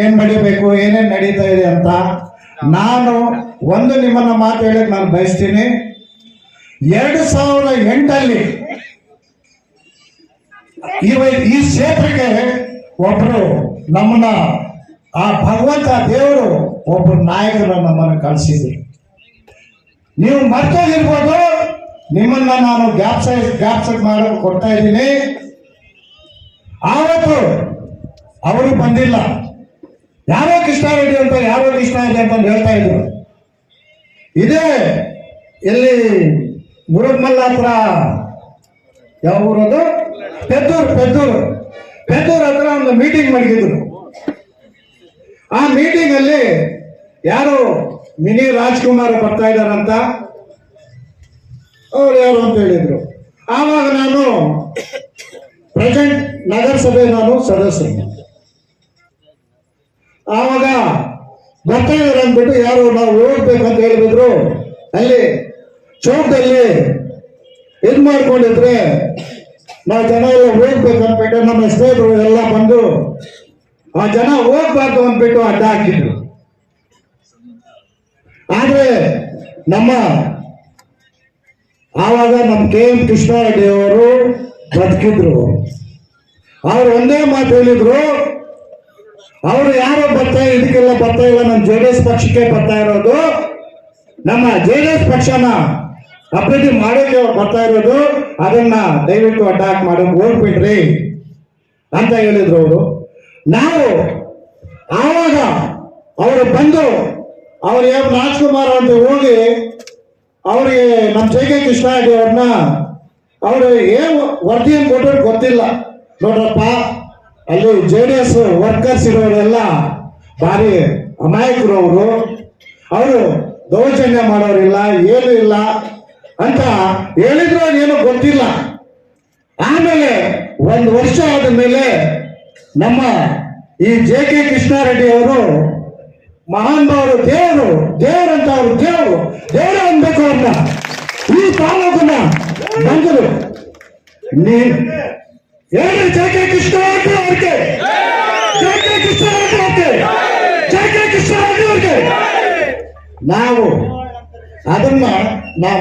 ಏನ್ ನಡಿಬೇಕು ಏನೇನ್ ನಡೀತಾ ಇದೆ ಅಂತ ನಾನು ಒಂದು ನಿಮ್ಮನ್ನ ಮಾತು ಹೇಳಕ್ ನಾನು ಬಯಸ್ತೀನಿ. 2008 ಈ ಕ್ಷೇತ್ರಕ್ಕೆ ಒಬ್ರು ನಮ್ಮನ್ನ ಆ ಭಗವಂತ ದೇವರು ಒಬ್ರು ನಾಯಕರು ನಮ್ಮನ್ನು ಕಳಿಸಿದ್ರು. ನೀವು ಮರ್ತೋಗಿರ್ಬೋದು, ನಿಮ್ಮನ್ನ ನಾನು ಜ್ಞಾಪಕ ಮಾಡಕ್ ಕೊಡ್ತಾ ಇದ್ದೀನಿ. ಆವತ್ತು ಅವರು ಬಂದಿಲ್ಲ, ಯಾರೋ ಕೃಷ್ಣಾರೆಡ್ಡಿ ಅಂತ ಯಾರೋ ಕೃಷ್ಣ ಇದೆ ಅಂತ ಹೇಳ್ತಾ ಇದ್ರು. ಇದೇ ಎಲ್ಲಿ ಮುರುಗಮಲ್ಲ ಹತ್ರ ಯಾವ ಊರದು, ಪೆದ್ದೂರ್ ಹತ್ರ ಒಂದು ಮೀಟಿಂಗ್ ಮಾಡಿದ್ರು. ಆ ಮೀಟಿಂಗ್ ಅಲ್ಲಿ ಯಾರು ಮಿನಿ ರಾಜ್ಕುಮಾರ್ ಬರ್ತಾ ಇದ್ದಾರಂತ ಅವ್ರು ಯಾರು ಅಂತ ಹೇಳಿದ್ರು. ಆವಾಗ ನಾನು ಪ್ರೆಸೆಂಟ್ ನಗರಸಭೆ ನಾನು ಸದಸ್ಯ. ಆವಾಗ ಬರ್ತಾ ಇದಾರೆ ಅಂದ್ಬಿಟ್ಟು ಯಾರು ನಾವು ಹೋಗ್ಬೇಕಂತ ಹೇಳಿದ್ರು. ಅಲ್ಲಿ ಚೌಕದಲ್ಲಿ ಇದು ಮಾಡ್ಕೊಂಡಿದ್ರೆ ನಾವು ಜನ ಎಲ್ಲ ಹೋಗ್ಬೇಕಂದ್ಬಿಟ್ಟು ನಮ್ಮ ಸ್ನೇಹಿತರು ಎಲ್ಲ ಬಂದು ಆ ಜನ ಹೋಗ್ಬಾರ್ದು ಅಂದ್ಬಿಟ್ಟು ಅಡ್ಡ ಹಾಕಿದ್ರು. ಆದ್ರೆ ಆವಾಗ ನಮ್ಮ KM ಕೃಷ್ಣಾರೆಡ್ಡಿ ಅವರು ಬದುಕಿದ್ರು. ಅವ್ರು ಒಂದೇ ಮಾತು ಹೇಳಿದ್ರು, ಅವರು ಯಾರೋ ಇದಕ್ಕೆಲ್ಲ ಬರ್ತಾ ಇಲ್ಲ, ನಮ್ಮ JDS ಪಕ್ಷಕ್ಕೆ ಬರ್ತಾ ಇರೋದು, ನಮ್ಮ JDS ಪಕ್ಷನ ಅಭಿವೃದ್ಧಿ ಮಾಡೋಕೆ ಅವ್ರು ಬರ್ತಾ ಇರೋದು, ಅದನ್ನ ದಯವಿಟ್ಟು ಅಟ್ಯಾಕ್ ಮಾಡೋಕೆ ಹೋಗ್ಬಿಟ್ರಿ ಅಂತ ಹೇಳಿದ್ರು ಅವರು. ನಾವು ಆವಾಗ ಅವರು ಬಂದು ಅವ್ರು ರಾಜ್ಕುಮಾರ್ ಅಂತ ಹೋಗಿ ಅವ್ರಿಗೆ ನಮ್ಮ JK ಕೃಷ್ಣಾರೆಡ್ಡಿ ಅವ್ರನ್ನ ಅವರು ಏನು ವರದಿಯನ್ನು ಕೊಟ್ಟರು ಗೊತ್ತಿಲ್ಲ. ನೋಡ್ರಪ್ಪ, ಅಲ್ಲಿ JDS ವರ್ಕರ್ಸ್ ಇರೋರೆಲ್ಲ ಭಾರಿ ಅಮಾಯಕರು, ಅವರು ದೌರ್ಜನ್ಯ ಮಾಡೋರಿಲ್ಲ, ಏನೂ ಇಲ್ಲ ಅಂತ ಹೇಳಿದ್ರು, ಏನೋ ಗೊತ್ತಿಲ್ಲ. ಆಮೇಲೆ 1 ವರ್ಷ ಆದ ಮೇಲೆ ನಮ್ಮ ಈ JK ಕೃಷ್ಣಾರೆಡ್ಡಿ ಅವರು ಮಹಾನ್ ಭಾವರು, ದೇವರಂತ ಅವರು, ದೇವರು ಅನ್ಬೇಕು ಅವ್ರನ್ನ, ಈ ತಾಲೂಕನ್ನ ಬಂದರು. ಹೇಳಿ JK ಕೃಷ್ಣಾರೆಡ್ಡಿ ಅವ್ರಿಗೆ, JK ಕೃಷ್ಣಾರೆಡ್ಡಿ ಅವ್ರಿಗೆ ನಾವು ಅದನ್ನ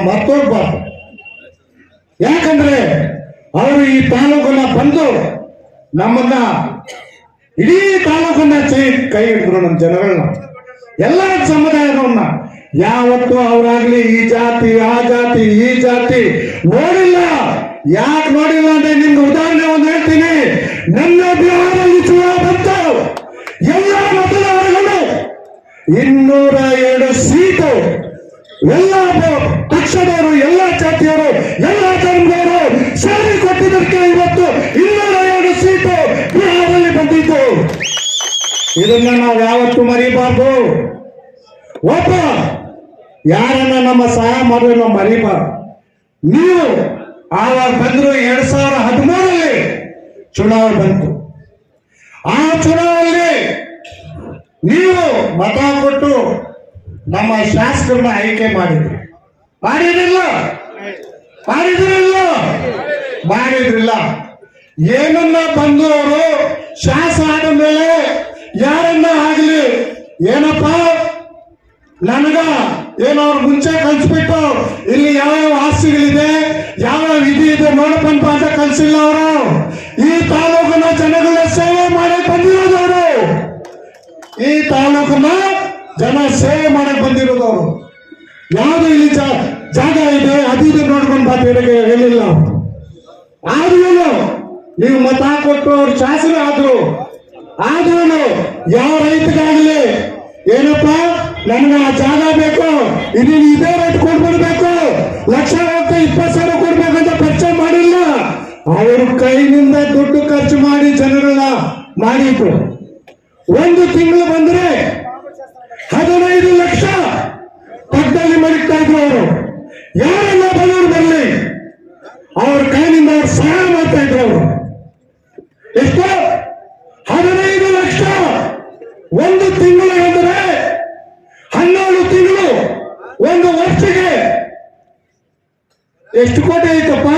ಮರ್ತೋಗ್ಬಾರ್ದು. ಯಾಕಂದ್ರೆ ಅವರು ಈ ತಾಲೂಕನ್ನ ಬಂದು ನಮ್ಮನ್ನ ಇಡೀ ತಾಲೂಕನ್ನ ಕೈ ಹಿಡಿದ್ರು, ನಮ್ಮ ಜನಗಳನ್ನ, ಎಲ್ಲ ಸಮುದಾಯದವನ್ನ. ಯಾವತ್ತು ಅವರಾಗ್ಲಿ ಈ ಜಾತಿ ಆ ಜಾತಿ ಈ ಜಾತಿ ನೋಡಿಲ್ಲ. ಯಾಕೆ ನೋಡಿಲ್ಲ ಅಂದ್ರೆ ನಿಮ್ಗೆ ಉದಾಹರಣೆ ಒಂದು ಹೇಳ್ತೀನಿ. ನನ್ನ ಬಿಹಾರಲ್ಲಿ ಚುನಾವಣೆ ಬಂತು, ಎಲ್ಲ ಮತದಾರಗಳು 202 ಸೀಟು, ಎಲ್ಲ ಪಕ್ಷದವರು, ಎಲ್ಲ ಜಾತಿಯವರು, ಎಲ್ಲ ಧರ್ಮದವರು ಸೇರಿ ಕೊಟ್ಟಿದ್ದಕ್ಕೆ ಇವತ್ತು 202 ಸೀಟು ಬಿಹಾರಲ್ಲಿ ಬಂದಿದ್ದು. ಇದನ್ನ ನಾವು ಯಾವತ್ತೂ ಮರಿಬಾರ್ದು. ಒಬ್ಬ ಯಾರನ್ನ ನಮ್ಮ ಸಹಾಯ ಮಾಡಿದ್ರೆ ನಾವು ಮರಿಬಾರ್ದು. ನೀವು ಆವಾಗ ಬಂದ್ರು 2013 ಚುನಾವಣೆ ಬಂತು. ಆ ಚುನಾವಣೆಯಲ್ಲಿ ನೀವು ಮತ ಕೊಟ್ಟು ನಮ್ಮ ಶಾಸಕರನ್ನ ಆಯ್ಕೆ ಮಾಡಿದ್ರಿಲ್ಲ. ಏನನ್ನ ಬಂದು ಅವರು ಶಾಸಕ ಆದ ಮೇಲೆ ಯಾರನ್ನ ಆಗ್ಲಿ, ಏನಪ್ಪ ನನಗ ಏನೋ ಅವ್ರು ಮುಂಚೆ ಕಲ್ಸ್ಬಿಟ್ಟು ಇಲ್ಲಿ ಯಾವ್ಯಾವ ಆಸ್ತಿಗಳಿದೆ, ಯಾವ್ಯಾವ ವಿಧಿ ಇದೆ ನೋಡಪ್ಪಂತ ಅಂತ ಕಲ್ಸಿಲ್ಲ. ಅವರು ಈ ತಾಲೂಕಿನ ಜನಗಳ ಸೇವೆ ಮಾಡಕ್ ಬಂದಿರೋದವರು, ಈ ತಾಲೂಕನ್ನ ಜನ ಸೇವೆ ಮಾಡಕ್ ಬಂದಿರೋದವರು. ಯಾವ್ದು ಇಲ್ಲಿ ಜಾಗ ಇದೆ ಅದಿದೆ ನೋಡ್ಕೊಂಡು ಬಾತಿಗೆ ಹೇಳಿಲ್ಲ. ಆದ್ರೂ ನೀವು ಮತ ಕೊಟ್ಟು ಅವ್ರು ಶಾಸನ ಆದ್ರೂ ಯಾವ ರೈತಗಾಗ್ಲಿ ಏನಪ್ಪ ನನ್ಗೆ ಆ ಜಾಗ ಬೇಕು, ಇದೀನಿ ಇದೇ ರೇಟ್ ಕೊಡ್ಬಿಡ್ಬೇಕು, ಲಕ್ಷ ಹೋಗ್ತಾ 20,000 ಕೊಡ್ಬೇಕಂತ ಪರಿಚಯ ಮಾಡಿಲ್ಲ. ಅವ್ರ ಕೈನಿಂದ ದುಡ್ಡು ಖರ್ಚು ಮಾಡಿ ಜನಗಳನ್ನ ಮಾಡಿದ್ರು. 1 ತಿಂಗಳು ಬಂದ್ರೆ 15 ಲಕ್ಷ ಪಕ್ಕದಲ್ಲಿ ಮಡಿಕ್ತಾ ಇದ್ರು. ಅವರು ಯಾರೆಲ್ಲ ಬರೋರು ಬರಲಿ, ಅವ್ರ ಕೈನಿಂದ ಅವ್ರು ಸಹಾಯ ಮಾಡ್ತಾ ಇದ್ರು. ಅವರು ಎಷ್ಟು 15 ಲಕ್ಷ 1 ತಿಂಗಳು ಅಂದ್ರೆ 12 ತಿಂಗಳು, 1 ವರ್ಷಕ್ಕೆ ಎಷ್ಟು ಕೋಟಿ ಐತಪ್ಪ?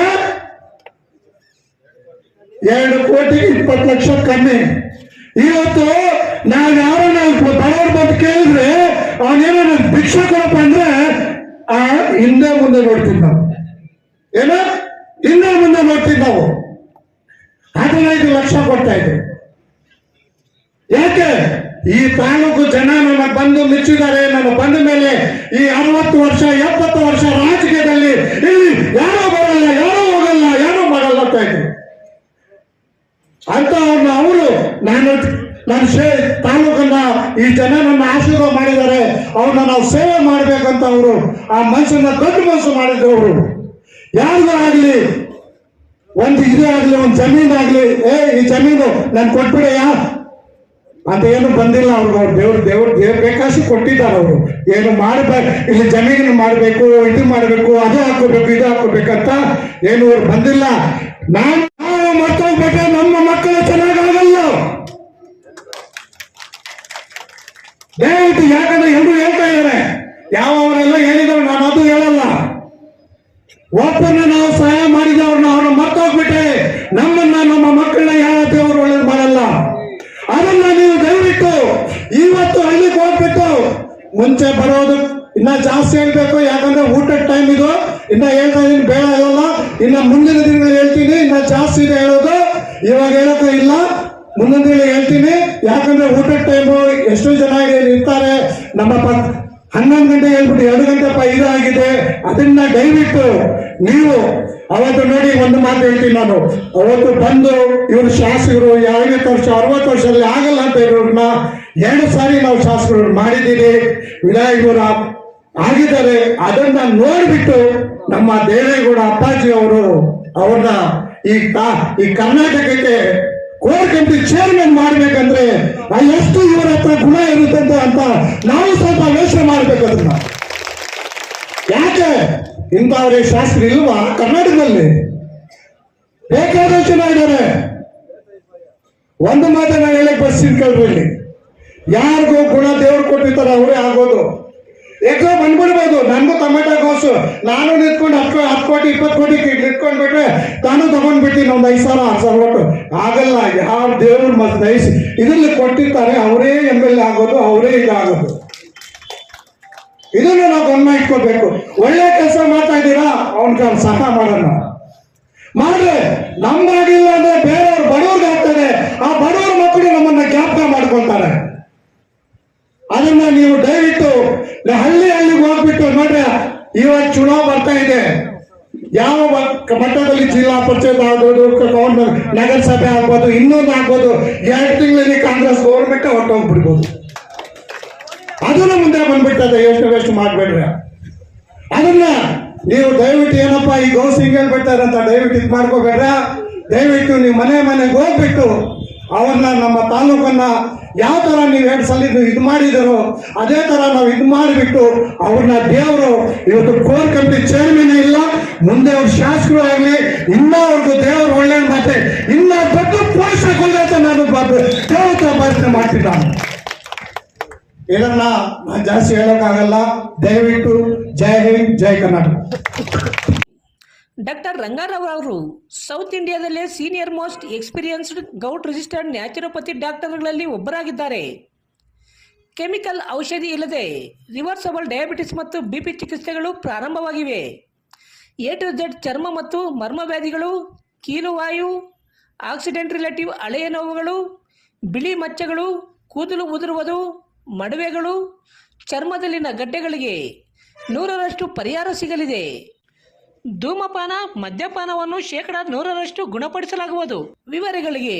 2 ಕೋಟಿ 20 ಲಕ್ಷ ಕಮ್ಮಿ. ಇವತ್ತು ನಾನು ಯಾರನ್ನ ಬಡವ್ರ ಬಂದು ಕೇಳಿದ್ರೆ ಅವನೇನೋ ನನ್ ಭಿಕ್ಷೆ ಕೊಡಪ್ಪ ಅಂದ್ರೆ ಆ ಹಿಂದೆ ಮುಂದೆ ನೋಡ್ತೀವಿ ನಾವು. ಏನೋ ಹಿಂದೆ ಮುಂದೆ ನೋಡ್ತೀವಿ ನಾವು. 15 ಲಕ್ಷ ಕೊಡ್ತಾ ಇದ್ರು. ಯಾಕೆ? ಈ ತಾಲೂಕು ಜನ ನನ್ನ ಬಂದು ಮೆಚ್ಚಿದ್ದಾರೆ. ನನ್ನ ಬಂದ ಮೇಲೆ ಈ 60 ವರ್ಷ 70 ವರ್ಷ ರಾಜಕೀಯದಲ್ಲಿ ಇಲ್ಲಿ ಯಾರೋ ಬರಲ್ಲ, ಯಾರೋ ಹೋಗಲ್ಲ, ಯಾರೋ ಮಾಡಲ್ಲ ಅಂತ ಇದ್ರು. ಅಂತ ಅವರು ನಾನು ತಾಲೂಕನ್ನ ಈ ಜನ ನನ್ನ ಆಶೀರ್ವಾದ ಮಾಡಿದ್ದಾರೆ, ಅವ್ರನ್ನ ನಾವು ಸೇವೆ ಮಾಡ್ಬೇಕಂತ ಅವರು ಆ ಮನುಷ್ಯನ ದೊಡ್ಡ ಮನಸ್ಸು ಮಾಡಿದ್ರು. ಅವರು ಯಾರಿಗೂ ಆಗ್ಲಿ ಒಂದು ಇದೇ ಆಗ್ಲಿ, ಒಂದು ಜಮೀನು ಆಗ್ಲಿ, ಈ ಜಮೀನು ನಾನು ಕೊಟ್ಬಿಡೆಯಾ ಅಂತ ಏನು ಬಂದಿಲ್ಲ ಅವ್ರಿಗೆ. ಅವ್ರು ದೇವ್ರು ಬೇಕಾಷ್ಟು ಕೊಟ್ಟಿದ್ದಾರೆ. ಅವರು ಏನು ಮಾಡಬೇಕು, ಇಲ್ಲಿ ಜಮೀನು ಮಾಡಬೇಕು, ಇದು ಮಾಡಬೇಕು, ಅದು ಹಾಕೋಬೇಕು, ಇದು ಹಾಕೋಬೇಕಂತ ಏನು ಅವ್ರು ಬಂದಿಲ್ಲ. ನಾವು ಮರ್ತೋಗ್ಬೇಕೆ, ನಮ್ಮ ಮಕ್ಕಳು ಚೆನ್ನಾಗಾಗಲ್ಲ ದಯವಿಟ್ಟು. ಯಾಕಂದ್ರೆ ಎಲ್ಲರೂ ಹೇಳ್ತಾ ಇದ್ದಾರೆ, ಯಾವವರೆಲ್ಲ ಹೇಳಿದ್ರು, ನಾನು ಅದು ಹೇಳಲ್ಲ. ಒಬ್ಬರನ್ನ ನಾವು ಸಹಾಯ ಮಾಡಿದವ್ರನ್ನ ಅವ್ರನ್ನ ಮರ್ತೋಗ್ಬಿಟ್ಟೆ, ನಮ್ಮನ್ನ ನಮ್ಮ ಮಕ್ಕಳನ್ನ ಯಾವ ದೇವರು ಒಳ್ಳೇದು ಮಾಡಲ್ಲ. ಅದನ್ನ ನೀವು ದಯವಿಟ್ಟು ಇವತ್ತು ಹಳ್ಳಿಗೆ ಹೋಗ್ಬಿಟ್ಟು ಮುಂಚೆ ಬರೋದು ಇನ್ನ ಜಾಸ್ತಿ ಹೇಳ್ಬೇಕು. ಯಾಕಂದ್ರೆ ಊಟದ ಟೈಮ್ ಇದು. ಇನ್ನ ಹೇಳ್ತಾ ಇದೀನಿ, ಬೇಡ ಹೇಳಲ್ಲ. ಇನ್ನ ಮುಂದಿನ ದಿನಗಳು ಹೇಳ್ತೀನಿ, ಇನ್ನ ಜಾಸ್ತಿ ಇದೆ ಹೇಳೋದು. ಇವಾಗ ಹೇಳೋದು ಇಲ್ಲ, ಮುಂದಿನ ದಿನ ಹೇಳ್ತೀನಿ. ಯಾಕಂದ್ರೆ ಊಟದ ಟೈಮು ಎಷ್ಟೋ ಜನ ಇರ್ತಾರೆ. ನಮ್ಮ 11 ಗಂಟೆ ಹೇಳ್ಬಿಟ್ಟು 2 ಗಂಟೆ ಇದಾಗಿದೆ. ಅದನ್ನ ದಯವಿಟ್ಟು ನೀವು ಅವತ್ತು ನೋಡಿ, ಒಂದು ಮಾತು ಹೇಳ್ತೀನಿ ನಾನು. ಅವತ್ತು ಬಂದು ಇವರು ಶಾಸಕರು 50 ವರ್ಷ 60 ವರ್ಷದಲ್ಲಿ ಆಗಲ್ಲ ಅಂತ ಇರೋರನ್ನ 2 ಸಾರಿ ನಾವು ಶಾಸಕರು ಮಾಡಿದ್ದೀರಿ. ವಿನಾಯಕರ ಆಗಿದ್ದಾರೆ. ಅದನ್ನ ನೋಡ್ಬಿಟ್ಟು ನಮ್ಮ ದೇವೇಗೌಡ ಅಪ್ಪಾಜಿ ಅವರು ಅವ್ರನ್ನ ಈ ಕರ್ನಾಟಕಕ್ಕೆ ಕೋರ್ ಕಮಿಟಿ ಚೇರ್ಮನ್ ಮಾಡ್ಬೇಕಂದ್ರೆ ಎಷ್ಟು ಇವರ ಹತ್ರ ಗುಣ ಇರುತ್ತೆ ಅಂತ ನಾವು ಸ್ವಲ್ಪ ಯೋಚನೆ ಮಾಡ್ಬೇಕು. ಅದನ್ನ ಯಾಕೆ ಇಂಥವ್ರೆ ಶಾಸ್ತ್ರ ಇಲ್ವಾ ಕರ್ನಾಟಕದಲ್ಲಿ? ಬೇಕಾದಷ್ಟು ಜನ ಇದ್ದಾರೆ. ಒಂದು ಮಾತ್ರ ನಾನು ಹೇಳಕ್ ಬರ್ತೀನಿ ಕೇಳ್ರಿ, ಯಾರಿಗೂ ಗುಣ ದೇವ್ರು ಕೊಟ್ಟಿರ್ತಾರೆ ಅವರೇ ಆಗೋದು. ಯಾಕೋ ಬಂದ್ಬಿಡ್ಬೋದು. ನನಗೂ ಟೊಮೆಟೊ ಗೋಸು ನಾನು ನಿಂತ್ಕೊಂಡು 10 ಕೋಟಿ 20 ಕೋಟಿ ನಿಂತ್ಕೊಂಡ್ಬಿಟ್ರೆ ನಾನು ತಗೊಂಡ್ಬಿಡ್ತೀನಿ ಒಂದು 5,000 6,000 ಕೊಟ್ಟು. ಆಗಲ್ಲ. ಯಾವ ದೇವ್ರ ದಯಿಸಿ ಇದರಲ್ಲಿ ಕೊಟ್ಟಿರ್ತಾರೆ ಅವರೇ MLA ಆಗೋದು, ಅವರೇ ಇದಾಗೋದು. ಇದನ್ನು ನಾವು ಗಮನ ಇಟ್ಕೋಬೇಕು. ಒಳ್ಳೆ ಕೆಲಸ ಮಾಡ್ತಾ ಇದ್ದೀರಾ, ಅವನ್ಗೆ ಸಹಾಯ ಮಾಡೋಣ ಮಾಡ್ರೆ. ನಮ್ಗಾಗಿಲ್ಲ ಅಂದ್ರೆ ಬೇರೆಯವ್ರು ಬಡವ್ರಿಗೆ ಆಗ್ತಾರೆ. ಆ ಬಡವ್ರ ಮಕ್ಕಳು ನಮ್ಮನ್ನ ಜ್ಞಾಪಕ ಮಾಡ್ಕೊಳ್ತಾರೆ. ಅದನ್ನ ನೀವು ದಯವಿಟ್ಟು ಹಳ್ಳಿಗೆ ಹೋಗ್ಬಿಟ್ಟು ನೋಡ್ರಿ. ಇವತ್ತು ಚುನಾವ್ ಬರ್ತಾ ಇದೆ. ಯಾವ ಮಟ್ಟದಲ್ಲಿ ಜಿಲ್ಲಾ ಪರಿಷತ್ ಆಗ್ಬೋದು, ನಗರಸಭೆ ಆಗ್ಬೋದು, ಇನ್ನೊಂದು ಆಗ್ಬೋದು. 2 ತಿಂಗಳಲ್ಲಿ ಕಾಂಗ್ರೆಸ್ ಗೌರ್ಮೆಂಟ್ ಹೊರಟೋಗ್ಬಿಡ್ಬೋದು. ಅದನ್ನ ಮುಂದೆ ಬಂದ್ಬಿಡ್ತದೆ. ಎಷ್ಟು ಮಾಡ್ಬೇಡ್ರಿ. ಅದನ್ನ ನೀವು ದಯವಿಟ್ಟು ಏನಪ್ಪ ಈ ಗೌಸ್ ಹಿಂಗ್ ಹೇಳ್ಬಿಡ್ತಾರಂತ ದಯವಿಟ್ಟು ಇದು ಮಾಡ್ಕೋಬೇಡ್ರ. ದಯವಿಟ್ಟು ನೀವು ಮನೆಗೆ ಹೋಗ್ಬಿಟ್ಟು ಅವ್ರನ್ನ ನಮ್ಮ ತಾಲೂಕನ್ನ ಯಾವ ತರ ನೀವು 2 ಸಲ ಇದು ಮಾಡಿದರೋ ಅದೇ ತರ ನಾವು ಇದು ಮಾಡಿಬಿಟ್ಟು ಅವ್ರನ್ನ ದೇವರು ಇವತ್ತು ಕೋರ್ ಕಮಿಟಿ ಚೇರ್ಮನ್ ಇಲ್ಲ, ಮುಂದೆ ಅವ್ರ ಶಾಸಕರು ಆಗ್ಲಿ, ಇನ್ನ ಅವ್ರಿಗೂ ದೇವರು ಒಳ್ಳೆ ಮತ್ತೆ ಇನ್ನ ದೊಡ್ಡ ಪೋಷಕರು ಅಂತ ನಾನು ದೇವತ ಪ್ರಾರ್ಥನೆ ಮಾಡ್ತಿದ್ದಾನೆ. ಇದನ್ನ ನಾನು ಜಾಸ್ತಿ ಹೇಳೋಕ್ಕಾಗಲ್ಲ. ದಯವಿಟ್ಟು ಜೈ ಹಿಂದ್, ಜೈ ಕರ್ನಾಟಕ. ಡಾಕ್ಟರ್ ರಂಗಾರಾವ್ ಅವರು ಸೌತ್ ಇಂಡಿಯಾದಲ್ಲೇ senior most experienced govt registered naturopathy ಡಾಕ್ಟರ್ಗಳಲ್ಲಿ ಒಬ್ಬರಾಗಿದ್ದಾರೆ. ಕೆಮಿಕಲ್ ಔಷಧಿ ಇಲ್ಲದೆ ರಿವರ್ಸಬಲ್ ಡಯಾಬಿಟಿಸ್ ಮತ್ತು BP ಚಿಕಿತ್ಸೆಗಳು ಪ್ರಾರಂಭವಾಗಿವೆ. A to Z ಚರ್ಮ ಮತ್ತು ಮರ್ಮವ್ಯಾಧಿಗಳು, ಕೀಲುವಾಯು, ಆಕ್ಸಿಡೆಂಟ್ ರಿಲೇಟಿವ್ ಹಳೆಯ ನೋವುಗಳು, ಬಿಳಿ ಮಚ್ಚಗಳು, ಕೂದಲು ಉದುರುವುದು, ಮಡುವೆಗಳು, ಚರ್ಮದಲ್ಲಿನ ಗಡ್ಡೆಗಳಿಗೆ 100% ಪರಿಹಾರ ಸಿಗಲಿದೆ. ಧೂಮಪಾನ ಮದ್ಯಪಾನವನ್ನು 100% ಗುಣಪಡಿಸಲಾಗುವುದು. ವಿವರಗಳಿಗೆ